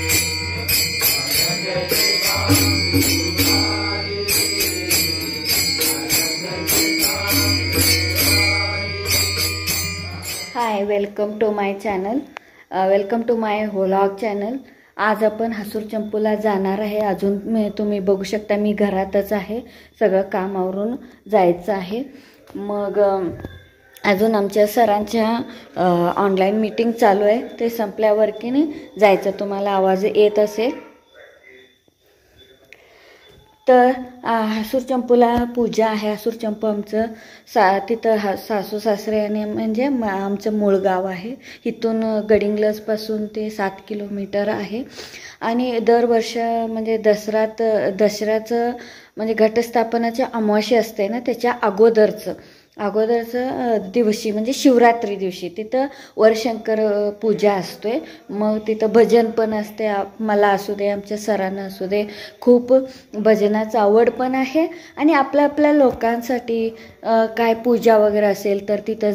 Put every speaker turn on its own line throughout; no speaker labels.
High, welcome to my channel, welcome to my vlog channel. आज आपण हसूर चंपूला जाणार आहे. अजून तुम्ही बघू शकता मी घरातच आहे. सगळं काम आवरून जायचं आहे. मग अजून आमच्या सरांच्या ऑनलाईन मीटिंग चालू आहे. ते संपल्यावर की नाही जायचं. तुम्हाला आवाज येत असेल तर हसूर चंपूला पूजा आहे. हसूर चंपू आमचं तिथं सासू सासरे आणि म्हणजे आमचं मूळ गाव आहे. इथून गडिंग्लजपासून ते 7 किलोमीटर आहे. आणि दरवर्ष म्हणजे दसऱ्याचं म्हणजे घटस्थापनाच्या अमावास्या असते ना, त्याच्या अगोदरचं दिवशी म्हणजे शिवरात्री दिवशी तिथं वरशंकर पूजा असतोय. मग तिथं भजन पण असते. मला असू दे, आमच्या सरांना असू दे, खूप भजनाचं आवड पण आहे. आणि आपल्या लोकांसाठी काय पूजा वगैरे असेल तर तिथं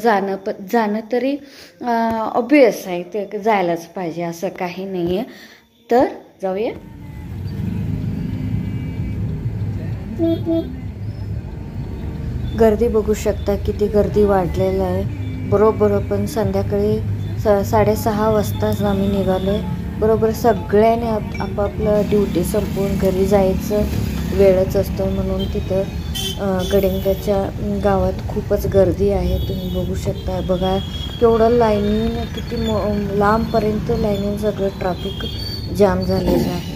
जाणं तरी ऑब्वियस आहे. ते जायलाच पाहिजे असं काही नाही आहे. तर जाऊया. गर्दी बघू शकता, किती गर्दी वाढलेलं आहे. बरोबर पण संध्याकाळी 6:30 वाजताच आम्ही निघालो आहे. बरोबर सगळ्यांनी आपापलं ड्युटी संपवून घरी जायचं वेळच असतो. म्हणून तिथं गडिंग्लजच्या गावात खूपच गर्दी आहे. तुम्ही बघू शकता. बघा केवढं लाईनीन, किती लांबपर्यंत लाईनीन सगळं ट्रॅफिक जाम झालेलं आहे.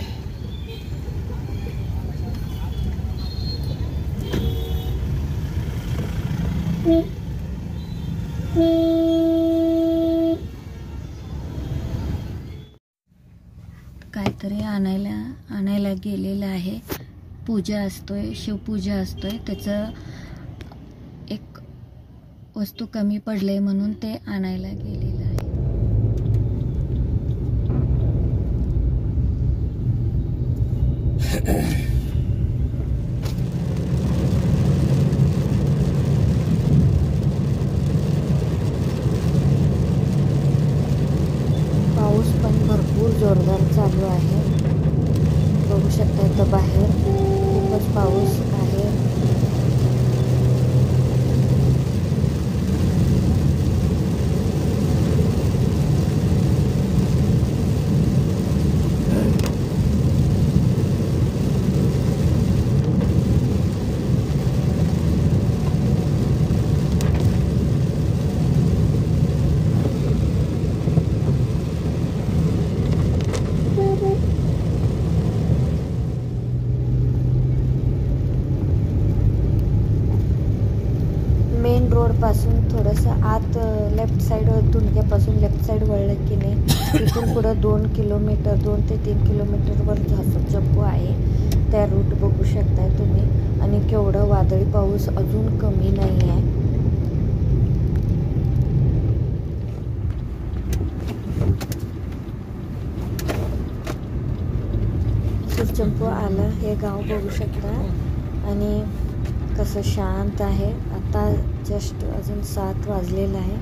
काहीतरी आणायला गेलेलं आहे. पूजा असतोय, शिवपूजा असतोय. त्याचं एक वस्तू कमी पडले म्हणून ते आणायला गेलेलं आहे. पाऊस पण भरपूर जोरदार चालू आहे. बघू शकता इथं बाहेर खूपच पाऊस आहे. मेन रोड पासून थोडंसं आत लेफ्ट साईड, धुनक्यापासून लेफ्ट साईड वळलं की नाही, तिथून पुढं 2 ते 3 किलोमीटरवर हसूर चंपू आहे. त्या रूट बघू शकताय तुम्ही. आणि केवढं वादळी पाऊस अजून कमी नाही आहे. हसूर चंपू आलं हे गाव बघू शकता. आणि कसं शांत आहे. आता जस्ट अजून 7 वाजलेलं आहे,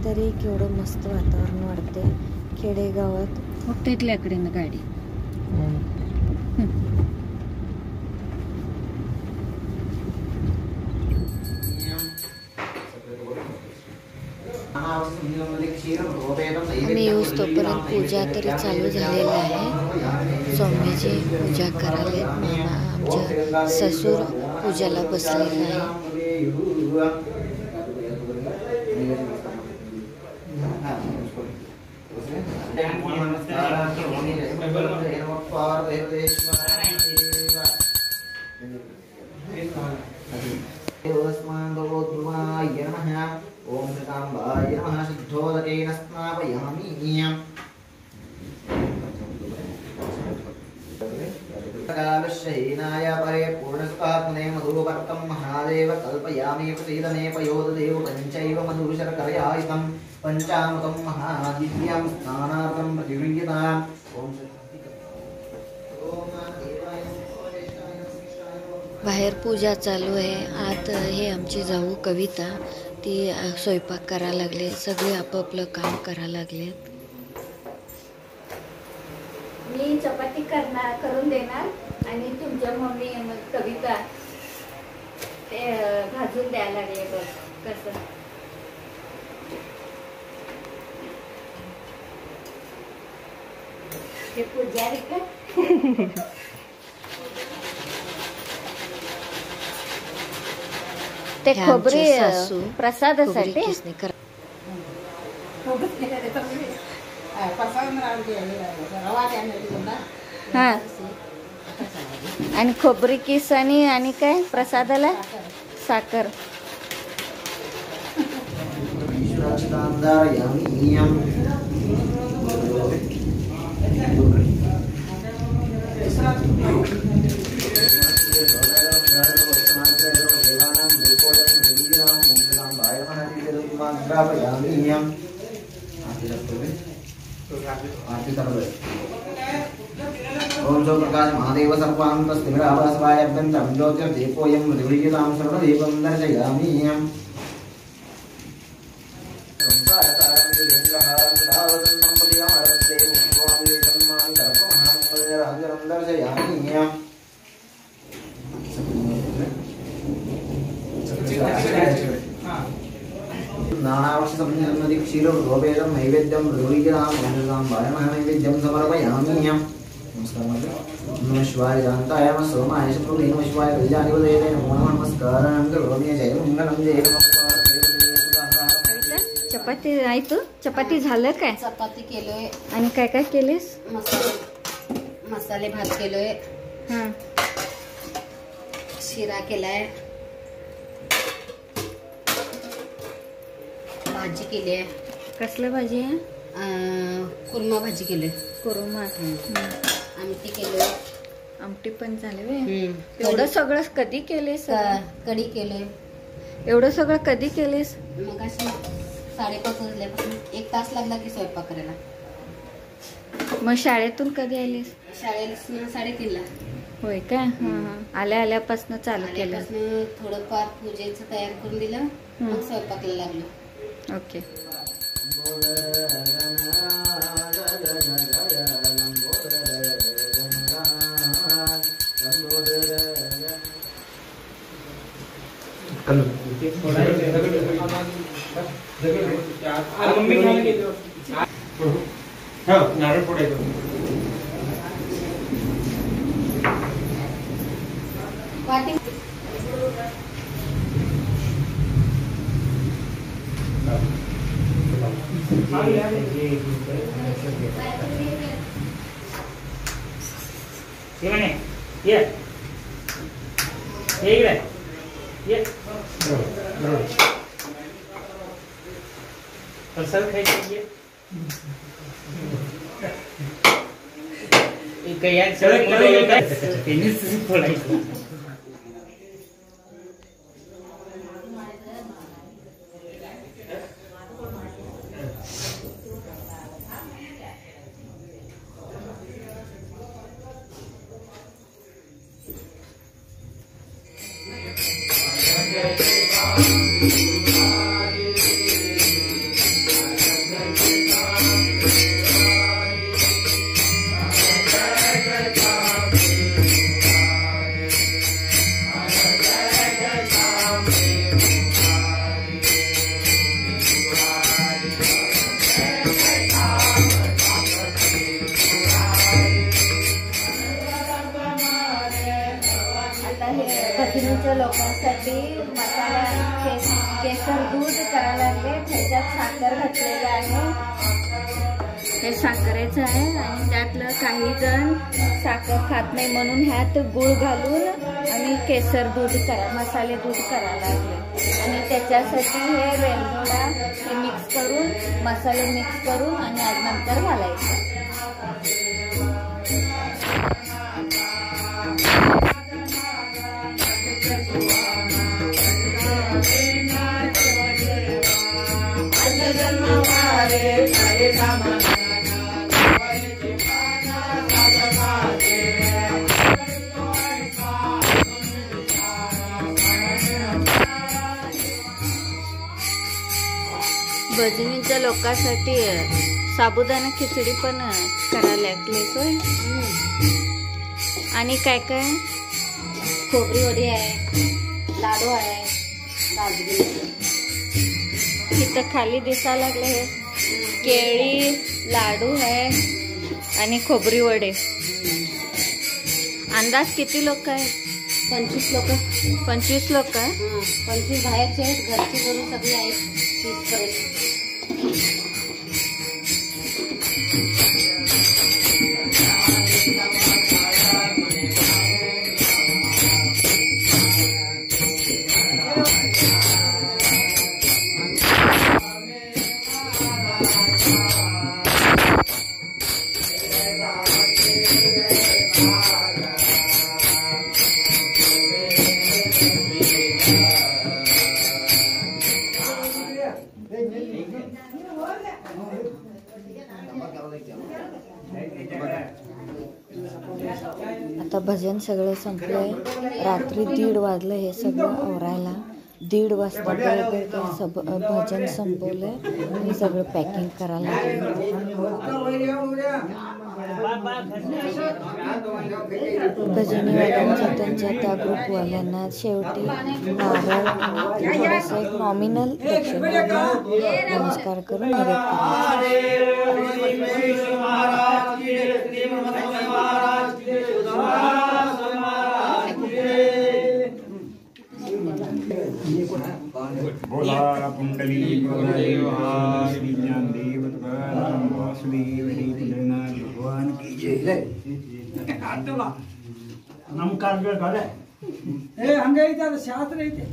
तरी केवढं मस्त वातावरण वाटते. खेडेगावात फक्त इथल्याकडे गाडी. आम्ही येऊच तोपर्यंत पूजा तरी चालू झालेली आहे. स्वामीची पूजा करायला मामा आमच्या ससूर पूजाला बसलेला आहे.
ओम श्रीकांबाय नमः. सिद्धोदकेन स्नापयामि. कालशयनाय परे पूर्णस्वात्मने मधुपर्कं महादेव कल्पयामि. प्रसीदने पयोददेव पञ्चैव मधुशर्करयायितं पञ्चामृतं महादिव्यं स्नानार्थं प्रतिगृह्यताम्.
बाहेर पूजा चालू आहे. आत हे आमची जाऊ कविता, ती स्वयंपाक करायला लागले. सगळे आपापलं काम करायला लागले. मी करून देणार आणि तुमच्या मम्मी कविता ते भाजून द्यायला लागले बघ कसं. हे पुजारी का ते खोबरी प्रसादासाठी हा आणि खोबरी किस आणि काय प्रसादाला साखर.
ओम सो प्रकाश महादेव सर्वान्तस्तिमिराभासवायभ्यन्तरं ज्योतिर्दीपोऽयं मृदुलीयतां सर्वदेवं दर्शयामि. नानावर्षसंनदी क्षीरवृतोपेदं नैवेद्यं मृदुलीयतां वायमः नैवेद्यं समर्पयामि. नमः शिवाय शान्ताय नमः सोमाय शुभ्रवे नमः शिवाय कल्याणिवदये नमो नमः. नमस्कारं करोमि. जय मंगलं जय नमस्कार.
चपाती आहे तू चपाती झालं काय?
चपाती केलोय.
आणि काय काय केलेस?
मसाले भात केलोय.
हा
शिरा केलाय. भाजी केली आहे.
कसलं भाजी आहे?
कुर्मा भाजी केली.
कुर्मा.
आमटी केलोय.
आमटी पण झाले. एवढं सगळं कधी केलेस?
कढी केलोय.
एवढं सगळं कधी केलेस?
मग अशी 5:30 वाजल्यापासून 1 तास लागला की स्वयंपाक करायला.
मग शाळेतून कधी आलीस?
शाळेत 3:30ला.
होय का? आल्या आल्यापासून चालू केलं.
थोडंफार पूजेचं तयार करून दिलं मग स्वयंपाकला लागलो.
ओके.
नारळ फोडायचं. प्रसाद खायचे
भगिनीच्या लोकांसाठी मसाला केसर दूध करायला लागले. त्याच्यात साखर घातलेलं आहे. हे साखरेचं आहे आणि त्यातलं काही जण साखर खात नाही म्हणून ह्यात गुळ घालून आणि केसर दूध मसाले दूध करायला लागले. आणि त्याच्यासाठी हे वेलदोडा हे मिक्स करून मसाले मिक्स करून आणि आज नंतर घालायचं. भजनीच्या लोकांसाठी साबुदाणा खिचडी पण करायला लागलेस होय. आणि काय काय
खोबरी वडी आहे, लाडू आहे, राजगिरी.
तिथं खाली दिसायला लागले हे केळी लाडू आहे आणि खोबरी वडे. अंदाज किती लोक आहे?
25 लोक.
25 लोक.
25 बाहेरचे आहेत, घरची करून सगळी आहेत 30 पर्यंत.
आता भजन सगळं संपलंय. रात्री 1:30 वाजलं हे सगळं आवरायला. 1:30 वाजता बरोबर भजन संपवलंय आणि सगळं पॅकिंग करायला भजनीवाल्यांच्या त्यांच्या त्या ग्रुपवाल्यांना शेवटी नारळ थोडंसं एक नॉमिनल दक्षिणा नमस्कार करून निरोप
बोला पुंडली श्री ज्ञानदेव वासुदेव भगवान की जय. नमस्कार हंगೈತೆ ಶಾಸ್ತ್ರ ಐತೆ.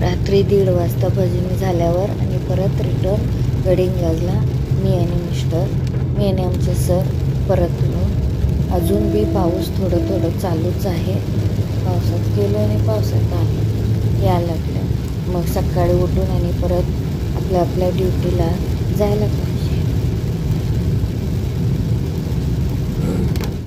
रात्री 1:30 वाजता भजनी झाल्यावर आणि परत रिटर्न गडिंग्लजला मी आणि आमचे सर परतलो. अजून बी पाऊस थोडं थोडं चालूच आहे. पावसात गेलो आणि पावसात आलो यायला लागलं. मग सकाळी उठून आणि परत आपल्या ड्युटीला जायला लागलं.